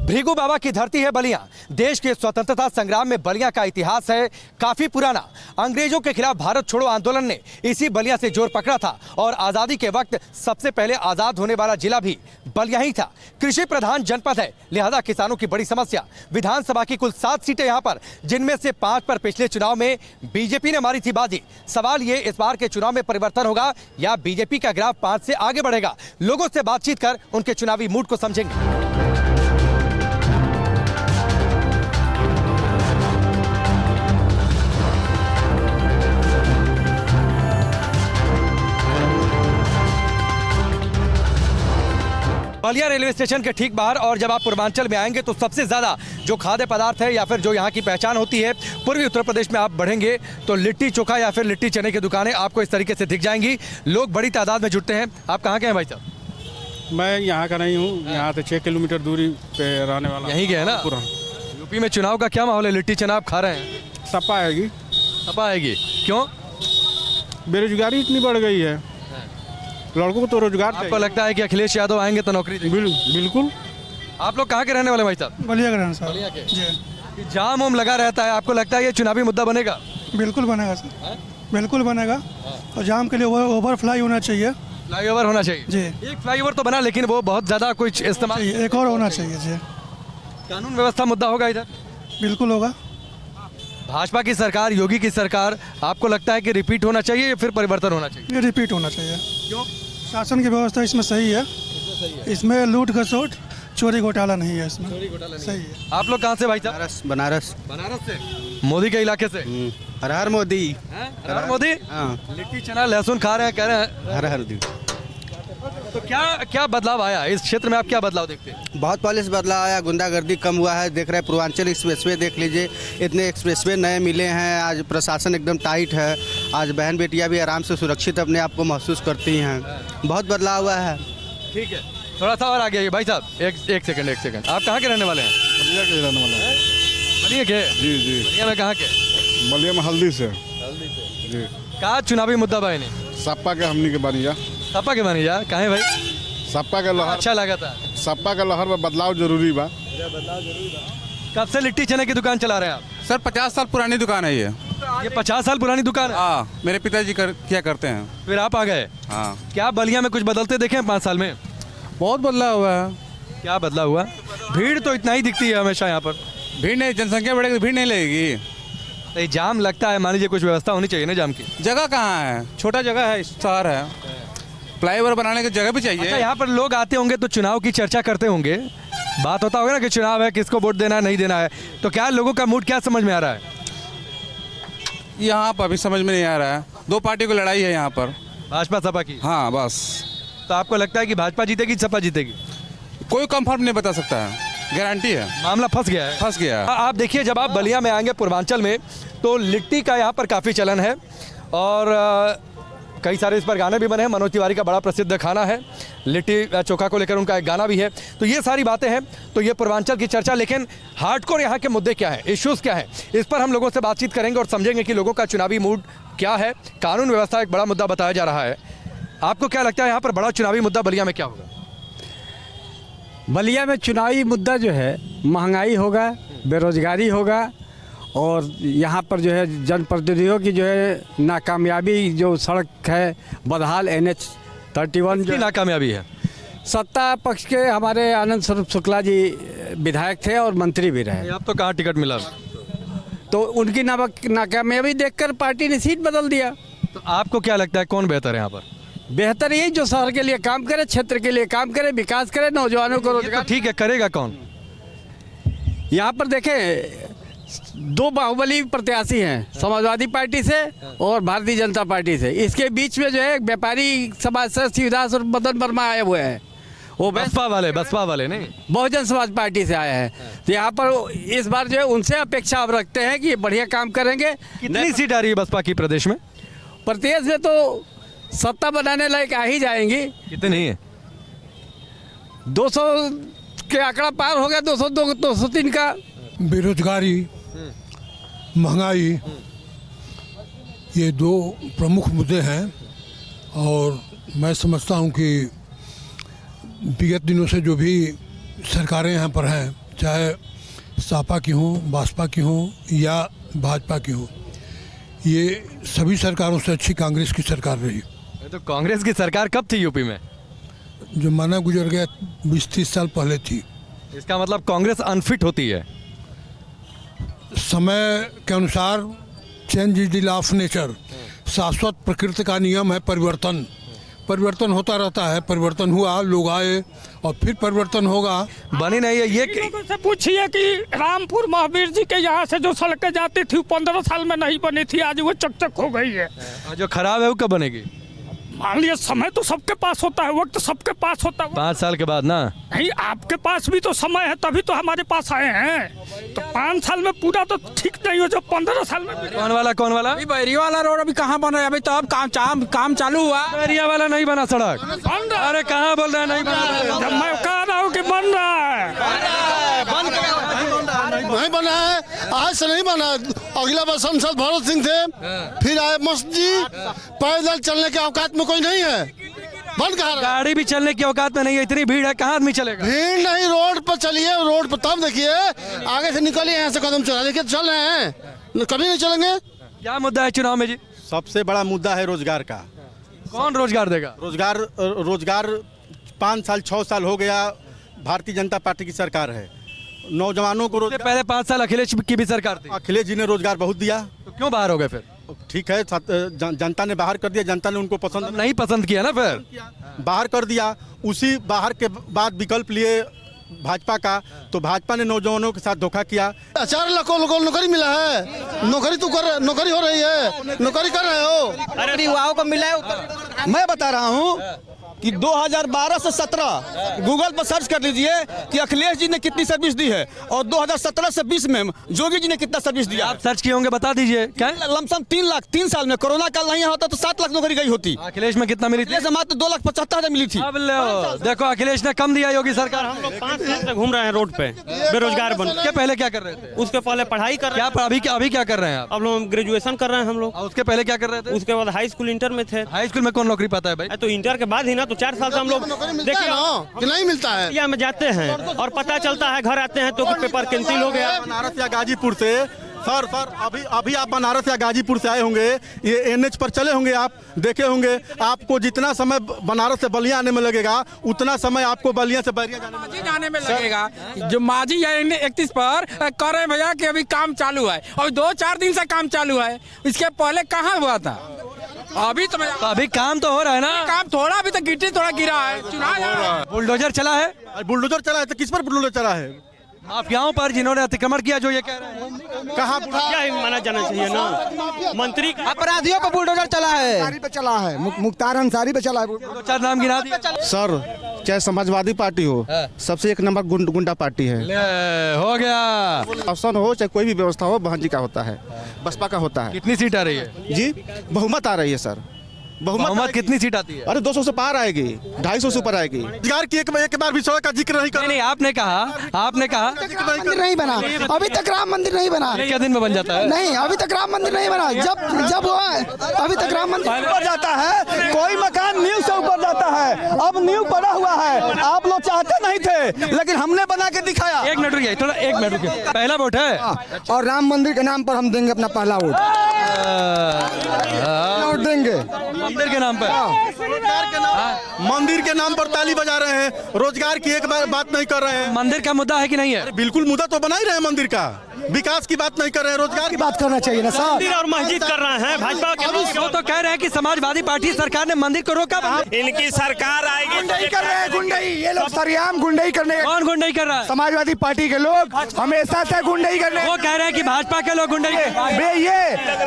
भृगु बाबा की धरती है बलिया। देश के स्वतंत्रता संग्राम में बलिया का इतिहास है काफी पुराना। अंग्रेजों के खिलाफ भारत छोड़ो आंदोलन ने इसी बलिया से जोर पकड़ा था और आजादी के वक्त सबसे पहले आजाद होने वाला जिला भी बलिया ही था। कृषि प्रधान जनपद है, लिहाजा किसानों की बड़ी समस्या। विधानसभा की कुल 7 सीटें यहाँ पर, जिनमें से 5 पर पिछले चुनाव में बीजेपी ने मारी थी बाजी। सवाल ये, इस बार के चुनाव में परिवर्तन होगा या बीजेपी का ग्राफ 5 से आगे बढ़ेगा? लोगों से बातचीत कर उनके चुनावी मूड को समझेंगे। बलिया रेलवे स्टेशन के ठीक बाहर, और जब आप पूर्वांचल में आएंगे तो सबसे ज़्यादा जो खाद्य पदार्थ है या फिर जो यहाँ की पहचान होती है, पूर्वी उत्तर प्रदेश में आप बढ़ेंगे तो लिट्टी चोखा या फिर लिट्टी चने की दुकानें आपको इस तरीके से दिख जाएंगी। लोग बड़ी तादाद में जुटते हैं। आप कहाँ के हैं भाई साहब? मैं यहाँ का नहीं हूँ, यहाँ से 6 किलोमीटर दूरी पे रहने वाला। यहीं के है ना? यूपी में चुनाव का क्या माहौल है? लिट्टी चना आप खा रहे हैं? सपा आएगी। सपा आएगी? क्यों? बेरोजगारी इतनी बढ़ गई है, लड़कों को तो रोजगार चाहिए। आपको लगता है कि अखिलेश यादव आएंगे तो नौकरी देंगे? बिल्कुल। आप लोग कहाँ के रहने वाले भाई साहब? बलिया का रहना सर। बलिया के? जी। जाम उम लगा रहता है, आपको लगता है ये चुनावी मुद्दा बनेगा? बिल्कुल बनेगा सर, बिल्कुल बनेगा। और जाम के लिए ओवर फ्लाई होना चाहिए। फ्लाईओवर होना चाहिए जी। एक फ्लाईओवर तो बना, लेकिन वो बहुत ज्यादा कुछ इस्तेमाल। एक और होना चाहिए जी। कानून व्यवस्था मुद्दा होगा इधर? बिल्कुल होगा। भाजपा की सरकार, योगी की सरकार, आपको लगता है कि रिपीट होना चाहिए या फिर परिवर्तन होना चाहिए? ये रिपीट होना चाहिए। क्यों? शासन की व्यवस्था इसमें सही है, इसमें लूट खसोट चोरी घोटाला नहीं है, इसमें सही है। आप लोग कहाँ से भाई साहब? बनारस। बनारस से? मोदी के इलाके से? हर हर मोदी। हर हर मोदी। लिट्टी चना लहसुन खा रहे हैं, कह रहे हैं हर हर दी। तो क्या बदलाव आया इस क्षेत्र में? आप क्या बदलाव देखते हैं? बहुत पहले से बदलाव आया, गुंडागर्दी कम हुआ है। देख रहे हैं पूर्वांचल एक्सप्रेसवे देख लीजिए, इतने एक्सप्रेसवे नए मिले हैं। आज प्रशासन एकदम टाइट है, आज बहन बेटियां भी आराम से सुरक्षित अपने आप को महसूस करती हैं। बहुत बदलाव हुआ है। ठीक है, थोड़ा सा और आगे आइए भाई साहब। एक सेकंड। आप कहाँ के रहने वाले हैं? बलिया के रहने वाला है। बलिया के? जी जी। बलिया में कहाँ के? बलिया में हल्दी से। जी। का चुनावी मुद्दा भाई नहीं? सपा के हमनी के बनिया। सपा के मानी जा काहे भाई? सपा के लहर, अच्छा लगा था। सपा के लहर में बदलाव जरूरी बा। कब से लिट्टी चने की दुकान चला रहे हैं आप? सर 50 साल पुरानी दुकान है ये 50 साल पुरानी दुकान है? हाँ, मेरे पिताजी क्या करते हैं। फिर आप आ गए? हाँ। क्या बलिया में कुछ बदलते देखे हैं 5 साल में? बहुत बदलाव हुआ है। क्या बदलाव हुआ? भीड़ तो इतना ही दिखती है हमेशा यहाँ पर। भीड़ नहीं, जनसंख्या बढ़ेगी, भीड़ नहीं लगेगी। तो जाम लगता है, मान लीजिए कुछ व्यवस्था होनी चाहिए ना जाम की। जगह कहाँ है? छोटा जगह है, शहर है, फ्लाईओवर बनाने की जगह भी चाहिए। अच्छा, यहाँ पर लोग आते होंगे तो चुनाव की चर्चा करते होंगे, बात होता होगा ना कि चुनाव है, किसको वोट देना है नहीं देना है, तो क्या लोगों का मूड क्या समझ में आ रहा है? यहाँ पर अभी समझ में नहीं आ रहा है। 2 पार्टी को लड़ाई है यहाँ पर, भाजपा सपा की। हाँ बस। तो आपको लगता है कि भाजपा जीतेगी, सपा जीतेगी? कोई कंफर्म नहीं बता सकता है, गारंटी है। मामला फंस गया है। फंस गया। आप देखिए, जब आप बलिया में आएंगे पूर्वांचल में तो लिट्टी का यहाँ पर काफ़ी चलन है और कई सारे इस पर गाने भी बने हैं। मनोज तिवारी का बड़ा प्रसिद्ध खाना है लिट्टी चोखा को लेकर, उनका एक गाना भी है। तो ये सारी बातें हैं, तो ये पूर्वांचल की चर्चा। लेकिन हार्डकोर यहाँ के मुद्दे क्या हैं, इश्यूज़ क्या हैं, इस पर हम लोगों से बातचीत करेंगे और समझेंगे कि लोगों का चुनावी मूड क्या है। कानून व्यवस्था एक बड़ा मुद्दा बताया जा रहा है। आपको क्या लगता है यहाँ पर बड़ा चुनावी मुद्दा बलिया में क्या होगा? बलिया में चुनावी मुद्दा जो है महंगाई होगा, बेरोजगारी होगा और यहाँ पर जो है जनप्रतिनिधियों की जो है नाकामयाबी, जो सड़क है बदहाल NH 31 जो नाकामयाबी है। सत्ता पक्ष के हमारे आनंद स्वरूप शुक्ला जी विधायक थे और मंत्री भी रहे। अब तो कहाँ टिकट मिला? तो उनकी नाकामयाबी देखकर पार्टी ने सीट बदल दिया। तो आपको क्या लगता है कौन बेहतर है यहाँ पर? बेहतर यही जो शहर के लिए काम करे, क्षेत्र के लिए काम करे, विकास करे, नौजवानों को रोजगार। तो ठीक है, करेगा कौन? यहाँ पर देखें 2 बाहुबली प्रत्याशी हैं, समाजवादी पार्टी से और भारतीय जनता पार्टी से। इसके बीच में जो है व्यापारी समाज से शिवदास और मदन वर्मा आए हुए हैं, वो बसपा वाले नहीं, बहुजन समाज पार्टी से आए हैं। तो यहाँ पर इस बार जो है उनसे अपेक्षा अब रखते हैं कि बढ़िया काम करेंगे। कितनी सीट आ रही है बसपा की प्रदेश में? प्रदेश में तो सत्ता बनाने लायक आ ही जाएंगी। कितनी है? 200 के आंकड़ा पार हो गया, 202 203 का। बेरोजगारी, महंगाई, ये 2 प्रमुख मुद्दे हैं और मैं समझता हूँ कि विगत दिनों से जो भी सरकारें यहाँ पर हैं चाहे सपा की हो, बसपा की हो या भाजपा की हो, ये सभी सरकारों से अच्छी कांग्रेस की सरकार रही। तो कांग्रेस की सरकार कब थी यूपी में? जो माना गुजर गया 20-30 साल पहले थी। इसका मतलब कांग्रेस अनफिट होती है। समय के अनुसार change is the law of nature, शाश्वत प्रकृति का नियम है परिवर्तन। परिवर्तन होता रहता है, परिवर्तन हुआ, लोग आए और फिर परिवर्तन होगा। बनी नहीं है ये लोगों से पूछिए कि रामपुर महावीर जी के यहाँ से जो सड़कें जाती थी 15 साल में नहीं बनी थी, आज वो चकचक हो गई है। जो खराब है वो कब बनेगी? मान लिया समय तो सबके पास होता है, वक्त सबके पास होता है। 5 साल के बाद ना? नहीं, आपके पास भी तो समय है, तभी तो हमारे पास आए हैं। तो 5 साल में पूरा तो ठीक नहीं हो जो 15 साल में। कौन वाला? अभी बैरिया वाला रोड अभी कहाँ बन रहा है? अभी तो अब काम चालू हुआ। बैरिया वाला नहीं बना सड़क। बन रहा है। अरे कहाँ बोल रहे हैं नहीं बना? जब मैं कह रहा हूँ कि बन रहा है। नहीं बना है, आज से नहीं बना। अगला बार सांसद भरत सिंह थे, फिर आए मस्त जी। पैदल चलने के औकात में कोई नहीं है, बंद कहा। गाड़ी भी चलने की औकात में नहीं है, इतनी भीड़ है, कहाँ आदमी चलेगा? भीड़ नहीं, रोड पर चलिए, रोड पर तब देखिए। आगे से निकलिए, यहाँ से कदम चला, देखिए चल रहे हैं, कभी नहीं चलेंगे। क्या मुद्दा है चुनाव में जी? सबसे बड़ा मुद्दा है रोजगार का। कौन रोजगार देगा? रोजगार 5 साल 6 साल हो गया भारतीय जनता पार्टी की सरकार है। नौजवानों को इससे पहले 5 साल अखिलेश की भी सरकार थी। अखिलेश जी ने रोजगार बहुत दिया, तो क्यों बाहर हो गए फिर? ठीक है, जनता ने बाहर कर दिया, जनता ने उनको पसंद नहीं पसंद किया ना, फिर बाहर कर दिया। उसी बाहर के बाद विकल्प लिए भाजपा का, तो भाजपा ने नौजवानों के साथ धोखा किया। 4 लाख को नौकरी मिला है। नौकरी तो नौकरी हो रही है, नौकरी कर रहे हो। अरे युवाओं को मिला है। मैं बता रहा हूँ कि 2012 से 17 गूगल पर सर्च कर लीजिए कि अखिलेश जी ने कितनी सर्विस दी है, और 2017 से 20 में योगी जी ने कितना सर्विस दिया। आप सर्च किए होंगे, बता दीजिए। क्या लमसम 3 लाख 3 साल में। कोरोना काल नहीं होता तो 7 लाख नौकरी गई होती। अखिलेश में कितना मिली थी? मात्र 2,75,000 मिली थी। अब लो, देखो अखिलेश ने कम दिया योगी सरकार। हम लोग 5 साल से घूम रहे हैं रोड पे, बेरोजगार बन के। पहले क्या कर रहे थे? उसके पहले पढ़ाई कर रहे हैं। अभी क्या कर रहे हैं आप? अब लोग ग्रेजुएशन कर रहे हैं हम लोग। उसके पहले क्या कर रहे थे? उसके बाद हाई स्कूल इंटर में थे। हाई स्कूल में कौन नौकरी पाता है भाई? तो इंटर के बाद ही ना, तो 4 साल से हम लोग देखिए ना कि नहीं मिलता है। इंडिया में जाते हैं और पता चलता है, घर आते हैं तो पेपर कैंसिल हो गया। बनारस या गाजीपुर से सर अभी आप बनारस या गाजीपुर से आए होंगे, ये NH पर चले होंगे, आप देखे होंगे। आपको जितना समय बनारस से बलिया आने में लगेगा, उतना समय आपको बलिया से बैरिया जाने में लगेगा। जो माजी 31 पर कर रहे भैया कि अभी काम चालू है, और 2-4 दिन से काम चालू है। इसके पहले कहाँ हुआ था? अभी तो अभी काम तो हो रहा है ना। काम थोड़ा, अभी तो गिट्टी थोड़ा गिरा है। चुनाव बुलडोजर चला है। बुलडोजर चला है तो किस पर बुलडोजर चला है? माफियाओं पर जिन्होंने अतिक्रमण किया, जो ये कह रहे हैं। कहाँ क्या माना जाना चाहिए ना, मंत्री अपराधियों पर बुलडोजर चला है, मुख्तार अंसारी पे चला है। 2-4 नाम गिना दिए। सर, चाहे समाजवादी पार्टी हो, सबसे 1 नंबर गुंडा पार्टी है। हो गया। ऑप्शन हो चाहे कोई भी व्यवस्था हो, बहन जी का होता है, बसपा का होता है। कितनी सीट आ रही है जी? बहुमत आ रही है सर। बहुमत कितनी सीट आती है? अरे 200 से पार आएगी, 250 से ऊपर आएगी। रोजगार की एक बार भी सड़क का जिक्र नहीं कर। नहीं, आपने कहा मंदिर नहीं बना, अभी तक राम मंदिर नहीं बना। क्या दिन में बन जाता है? नहीं, अभी तक राम मंदिर नहीं बना। जब हुआ अभी तक राम मंदिर ऊपर जाता है, कोई मकान नींव से ऊपर जाता है। अब नींव पड़ा हुआ है। आप लोग चाहते नहीं थे, लेकिन हमने बना के दिखाया। 1 मिनट रुकिए, थोड़ा 1 मिनट रुकिए। पहला वोट है और राम मंदिर के नाम पर हम देंगे अपना पहला वोट देंगे। मंदिर के नाम पर, मंदिर के नाम पर ताली बजा रहे हैं, रोजगार की एक बात नहीं कर रहे हैं। मंदिर का मुद्दा है कि नहीं है? बिल्कुल मुद्दा तो बना ही रहे हैं मंदिर का, विकास की बात नहीं कर रहे हैं, रोजगार की बात करना चाहिए ना साहब। मंदिर और मस्जिद कर रहे हैं भाजपा के। वो तो कह रहे हैं कि समाजवादी पार्टी सरकार ने मंदिर को रोका। इनकी सरकार आएगी। गुंडई कर रहे हैं, गुंडई। ये लोग सरेआम गुंडई करने। कौन गुंडई कर रहा है? समाजवादी पार्टी के लोग हमेशा से गुंडई करने। वो कह रहे हैं कि भाजपा के लोग गुंडई।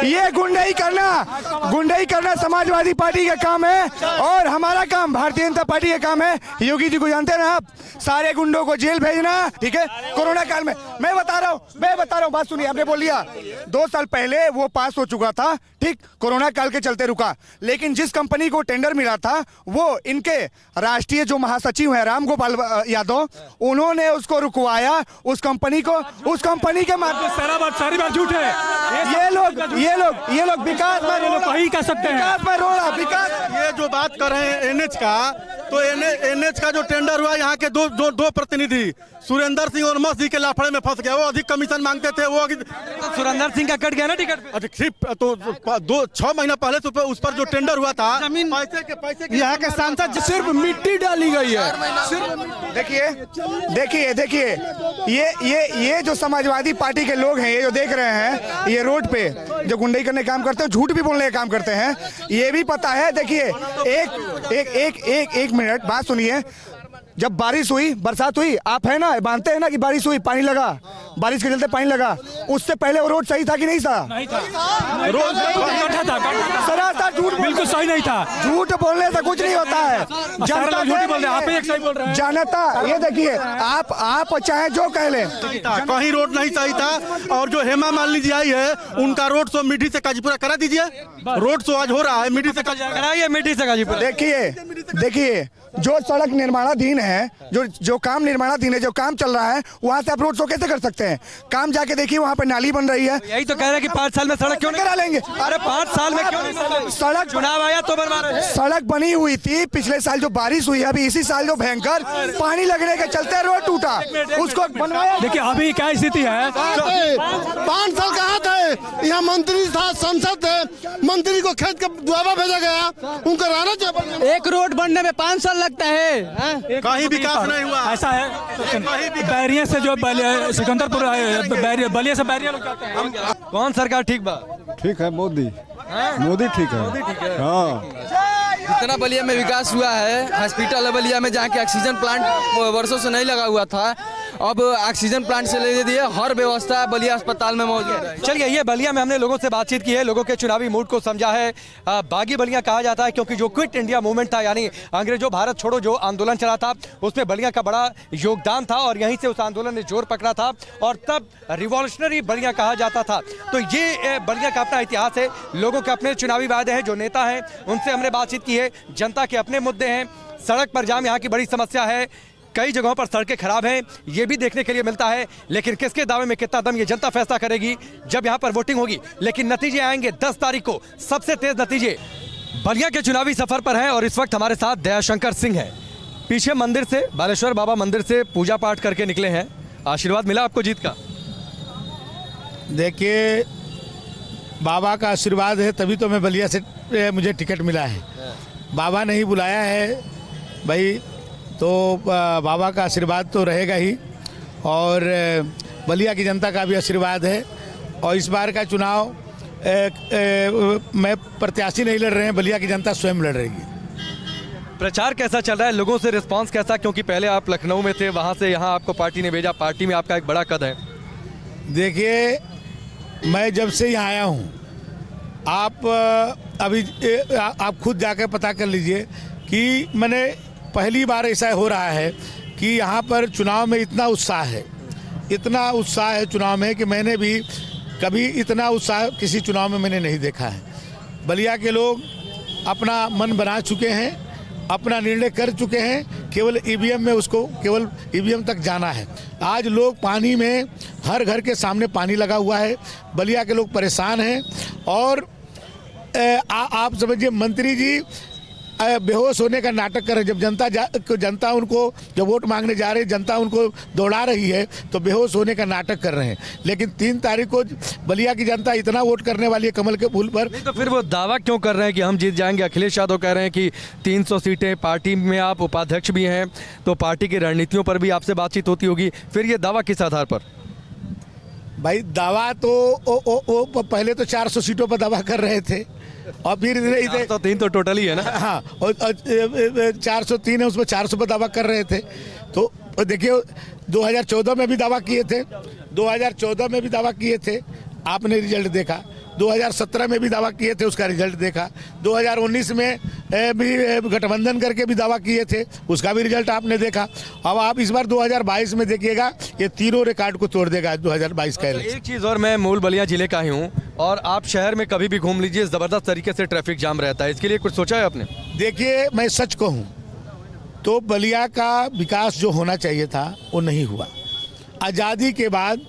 ये गुंडई करना समाजवादी पार्टी का काम है, और हमारा काम भारतीय जनता पार्टी का काम है। योगी जी को जानते हैं ना आप, सारे गुंडों को जेल भेजना, ठीक है। कोरोना काल में मैं बता रहा हूँ, मैं बता रहा हूँ, बात सुनिए। आपने बोल दिया 2 साल पहले वो पास हो चुका था, ठीक, कोरोना काल के चलते रुका। लेकिन जिस कंपनी को टेंडर मिला था वो इनके राष्ट्रीय जो महासचिव हैं राम गोपाल यादव, उन्होंने उसको रुकवाया। उस कंपनी के माध्यम सारी बात झूठ है। ये लोग विकास में वही कह सकते हैं। विकास ये जो बात कर रहे हैं एनएच का, तो एनएच का जो टेंडर हुआ, यहाँ के दो प्रतिनिधि सुरेंद्र सिंह और मस्ती के लाफड़े में फंस गए। वो अधिक कमीशन मांगते थे, वो तो सुरेंद्र सिंह का कट गया ना टिकट पे। अधिक तो 6 महीना पहले से उस पर जो टेंडर हुआ था, जमीन पैसे के यहाँ के सांसद सिर्फ मिट्टी डाली गई है। देखिए ये जो समाजवादी पार्टी के लोग हैं, ये जो देख रहे हैं, ये रोड पे जो गुंडई करने काम करते हैं, झूठ भी बोलने का काम करते हैं, ये भी पता है। देखिए एक मिनट बात सुनिए। जब बारिश हुई, बरसात हुई, आप है ना, मानते हैं ना कि बारिश हुई, पानी लगा, बारिश के चलते पानी लगा, उससे पहले वो रोड सही था कि नहीं था? रोड सरासर झूठ, बिल्कुल सही नहीं था। झूठ बोलने से कुछ नहीं होता है। जनता झूठ बोल रहे हैं, आप एक सही बोल रहे हैं। जनता, ये देखिए, आप चाहे जो कह ले, कहीं रोड नहीं सही था। और जो हेमा मालिनी जी आई है, उनका रोड शो मिट्टी से काजीपुरा करा दीजिए। रोड शो आज हो रहा है, मिट्टी से कराइए, मिट्टी से काजीपुरा। देखिए जो सड़क निर्माणाधीन है, जो काम निर्माणाधीन है, जो काम चल रहा है, वहाँ से आप रोड शो कैसे कर सकते हैं? काम जाके देखिए, वहाँ पे नाली बन रही है। यही तो कह रहे हैं कि 5 साल में सड़क क्यों नहीं करा लेंगे? अरे 5 साल में क्यों नहीं? सड़क चुनाव आया तो बनवा रहे हैं। सड़क बनी हुई थी पिछले साल, जो बारिश हुई है, अभी इसी साल जो भयंकर पानी लगने के चलते रोड टूटा, उसको बनवाया। देखिए अभी क्या स्थिति है। 5 साल कहाँ थे? यहाँ मंत्री था, संसद थे, मंत्री को खेत के दुआबा भेजा गया, उनका रहना चाहिए। एक रोड बनने में 5 साल लगता है। कहीं विकास नहीं हुआ। ऐसा है, बैरिया से जो सिकंदरपुर बलिया से बैरिया लोग जाते हैं। कौन सरकार ठीक बा? ठीक है, मोदी ठीक है। हाँ, जितना बलिया में विकास हुआ है, हॉस्पिटल बलिया में जहाँ के ऑक्सीजन प्लांट वर्षों से नहीं लगा हुआ था, अब ऑक्सीजन प्लांट से ले दिए, हर व्यवस्था बलिया अस्पताल में मौजूद है। चलिए, ये बलिया में हमने लोगों से बातचीत की है, लोगों के चुनावी मूड को समझा है। बागी बलिया कहा जाता है क्योंकि जो क्विट इंडिया मूवमेंट था, यानी अंग्रेजों भारत छोड़ो जो आंदोलन चला था, उसमें बलिया का बड़ा योगदान था और यहीं से उस आंदोलन ने जोर पकड़ा था और तब रिवॉल्यूशनरी बलिया कहा जाता था। तो ये बलिया का अपना इतिहास है, लोगों के अपने चुनावी वादे हैं, जो नेता हैं उनसे हमने बातचीत की है, जनता के अपने मुद्दे हैं। सड़क पर जाम यहाँ की बड़ी समस्या है, कई जगहों पर सड़कें खराब हैं, ये भी देखने के लिए मिलता है। लेकिन किसके दावे में कितना दम, ये जनता फैसला करेगी जब यहाँ पर वोटिंग होगी। लेकिन नतीजे आएंगे 10 तारीख को, सबसे तेज नतीजे। बलिया के चुनावी सफर पर हैं और इस वक्त हमारे साथ दयाशंकर सिंह हैं। पीछे मंदिर से, बालेश्वर बाबा मंदिर से पूजा पाठ करके निकले हैं। आशीर्वाद मिला आपको जीत का? देखिए, बाबा का आशीर्वाद है तभी तो मैं बलिया से मुझे टिकट मिला है। बाबा ने ही बुलाया है भाई, तो बाबा का आशीर्वाद तो रहेगा ही और बलिया की जनता का भी आशीर्वाद है। और इस बार का चुनाव मैं प्रत्याशी नहीं लड़ रहे हैं, बलिया की जनता स्वयं लड़ रही है। प्रचार कैसा चल रहा है, लोगों से रिस्पांस कैसा? क्योंकि पहले आप लखनऊ में थे, वहाँ से यहाँ आपको पार्टी ने भेजा, पार्टी में आपका एक बड़ा कद है। देखिए, मैं जब से यहाँ आया हूँ, आप अभी आप खुद जाकर पता कर लीजिए कि मैंने पहली बार ऐसा हो रहा है कि यहाँ पर चुनाव में इतना उत्साह है चुनाव में कि मैंने भी कभी इतना उत्साह किसी चुनाव में मैंने नहीं देखा है। बलिया के लोग अपना मन बना चुके हैं, अपना निर्णय कर चुके हैं, केवल ईवीएम में उसको केवल ईवीएम तक जाना है। आज लोग पानी में, हर घर के सामने पानी लगा हुआ है, बलिया के लोग परेशान हैं। और आप समझिए, मंत्री जी बेहोश होने का नाटक कर रहे हैं। जब जनता उनको जब वोट मांगने जा रही है, जनता उनको दौड़ा रही है, तो बेहोश होने का नाटक कर रहे हैं। लेकिन 3 तारीख को बलिया की जनता इतना वोट करने वाली है कमल के फूल पर। नहीं तो फिर वो दावा क्यों कर रहे हैं कि हम जीत जाएंगे? अखिलेश यादव कह रहे हैं कि 300 सीटें, पार्टी में आप उपाध्यक्ष भी हैं, तो पार्टी की रणनीतियों पर भी आपसे बातचीत होती होगी, फिर ये दावा किस आधार पर? भाई, दावा तो पहले तो 400 सीटों पर दावा कर रहे थे और फिर 403 तो टोटल ही है ना। हाँ, और 403 है, उसमें 400 पर दावा कर रहे थे। तो देखिए, 2014 में भी दावा किए थे, आपने रिजल्ट देखा, 2017 में भी दावा किए थे, उसका रिजल्ट देखा, 2019 में भी गठबंधन करके भी दावा किए थे, उसका भी रिजल्ट आपने देखा। अब आप इस बार 2022 में देखिएगा, ये तीनों रिकॉर्ड को तोड़ देगा 2022 का इलेक्शन। एक चीज़ और, मैं मूल बलिया जिले का ही हूँ और आप शहर में कभी भी घूम लीजिए, ज़बरदस्त तरीके से ट्रैफिक जाम रहता है, इसके लिए कुछ सोचा है आपने? देखिए, मैं सच कहूँ तो बलिया का विकास जो होना चाहिए था वो नहीं हुआ। आज़ादी के बाद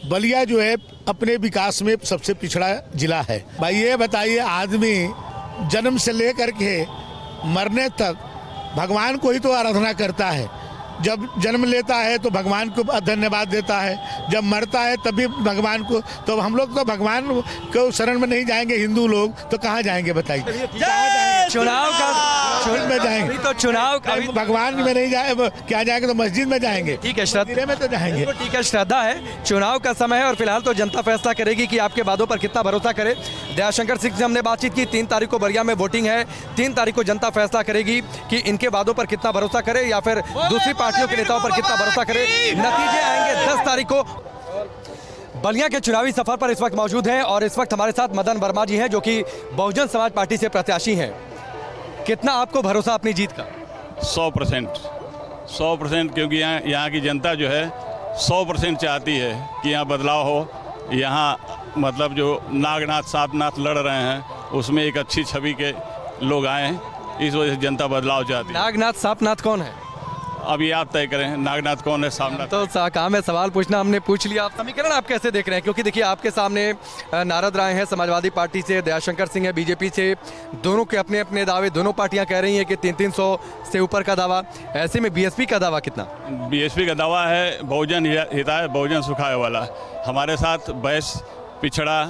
बलिया जो है अपने विकास में सबसे पिछड़ा जिला है। भाई ये बताइए, आदमी जन्म से लेकर के मरने तक भगवान को ही तो आराधना करता है। जब जन्म लेता है तो भगवान को धन्यवाद देता है, जब मरता है तभी भगवान को। तो हम लोग तो भगवान को शरण में नहीं जाएंगे, हिंदू लोग तो कहाँ जाएंगे बताइए? चुनाव का में जाएंगे तो चुनाव भगवान में नहीं जाए, क्या जाएंगे तो मस्जिद में जाएंगे। ठीक है, श्रद्धा में तो जाएंगे। ठीक है, श्रद्धा है। चुनाव का समय है और फिलहाल तो जनता फैसला करेगी कि आपके वादों पर कितना भरोसा करे। दयाशंकर सिंह से हमने बातचीत की, 3 तारीख को बलिया में वोटिंग है, 3 तारीख को जनता फैसला करेगी कि इनके वादों पर कितना भरोसा करे या फिर दूसरी पार्टियों के नेताओं पर कितना भरोसा करे। नतीजे आएंगे 10 तारीख को। बलिया के चुनावी सफर पर इस वक्त मौजूद हैं और इस वक्त हमारे साथ मदन वर्मा जी हैं जो कि बहुजन समाज पार्टी से प्रत्याशी हैं। कितना आपको भरोसा अपनी जीत का? 100%, क्योंकि यहाँ की जनता जो है 100% चाहती है कि यहाँ बदलाव हो। यहाँ मतलब जो नागनाथ सांपनाथ लड़ रहे हैं उसमें एक अच्छी छवि के लोग आए, इस वजह से जनता बदलाव चाहती है। नागनाथ सांपनाथ कौन है? अभी आप तय करें, नागनाथ कौन है, सांपनाथ। तो काम है सवाल पूछना, हमने पूछ लिया। आप समीकरण आप कैसे देख रहे हैं? क्योंकि देखिए आपके सामने नारद राय हैं समाजवादी पार्टी से, दयाशंकर सिंह है बीजेपी से, दोनों के अपने अपने दावे, दोनों पार्टियां कह रही हैं कि 300 से ऊपर का दावा। ऐसे में बीएसपी का दावा कितना? बीएसपी का दावा है बहुजन हिताय बहुजन सुखाय वाला। हमारे साथ वैश्य, पिछड़ा,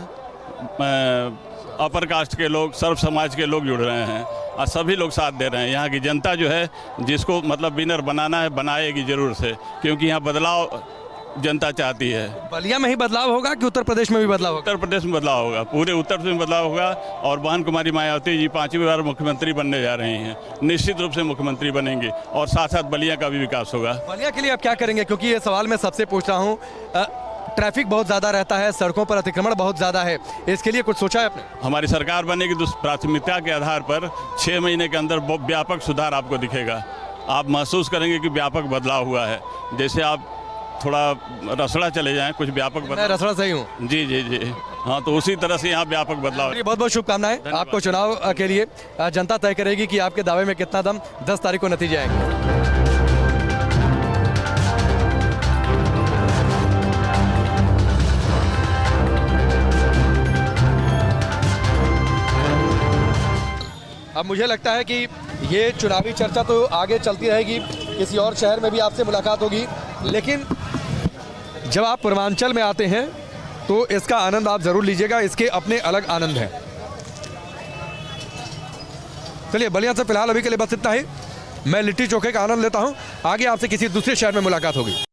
अपर कास्ट के लोग, सर्व समाज के लोग जुड़ रहे हैं और सभी लोग साथ दे रहे हैं। यहाँ की जनता जो है जिसको मतलब विनर बनाना है बनाएगी जरूर से, क्योंकि यहाँ बदलाव जनता चाहती है। बलिया में ही बदलाव होगा कि उत्तर प्रदेश में भी बदलाव होगा? उत्तर प्रदेश में बदलाव होगा, पूरे उत्तर प्रदेश में बदलाव होगा। और बहन कुमारी मायावती जी 5वीं बार मुख्यमंत्री बनने जा रही हैं, निश्चित रूप से मुख्यमंत्री बनेंगे और साथ साथ बलिया का भी विकास होगा। बलिया के लिए आप क्या करेंगे? क्योंकि ये सवाल मैं सबसे पूछ रहा हूँ, ट्रैफिक बहुत ज़्यादा रहता है, सड़कों पर अतिक्रमण बहुत ज़्यादा है, इसके लिए कुछ सोचा है आपने? हमारी सरकार बनेगी तो प्राथमिकता के आधार पर 6 महीने के अंदर व्यापक सुधार आपको दिखेगा। आप महसूस करेंगे कि व्यापक बदलाव हुआ है। जैसे आप थोड़ा रसड़ा चले जाएं, कुछ व्यापक बदलाव। मैं रसड़ा सही हूँ? जी जी जी, हाँ, तो उसी तरह से यहाँ व्यापक बदलाव। बहुत बहुत शुभकामनाएं आपको चुनाव के लिए। जनता तय करेगी कि आपके दावे में कितना दम। 10 तारीख को नतीजे आएंगे। अब मुझे लगता है कि ये चुनावी चर्चा तो आगे चलती रहेगी, किसी और शहर में भी आपसे मुलाकात होगी, लेकिन जब आप पूर्वांचल में आते हैं तो इसका आनंद आप ज़रूर लीजिएगा, इसके अपने अलग आनंद हैं। चलिए, बलिया से फिलहाल अभी के लिए बस इतना ही। मैं लिट्टी चोखे का आनंद लेता हूँ, आगे आपसे किसी दूसरे शहर में मुलाकात होगी।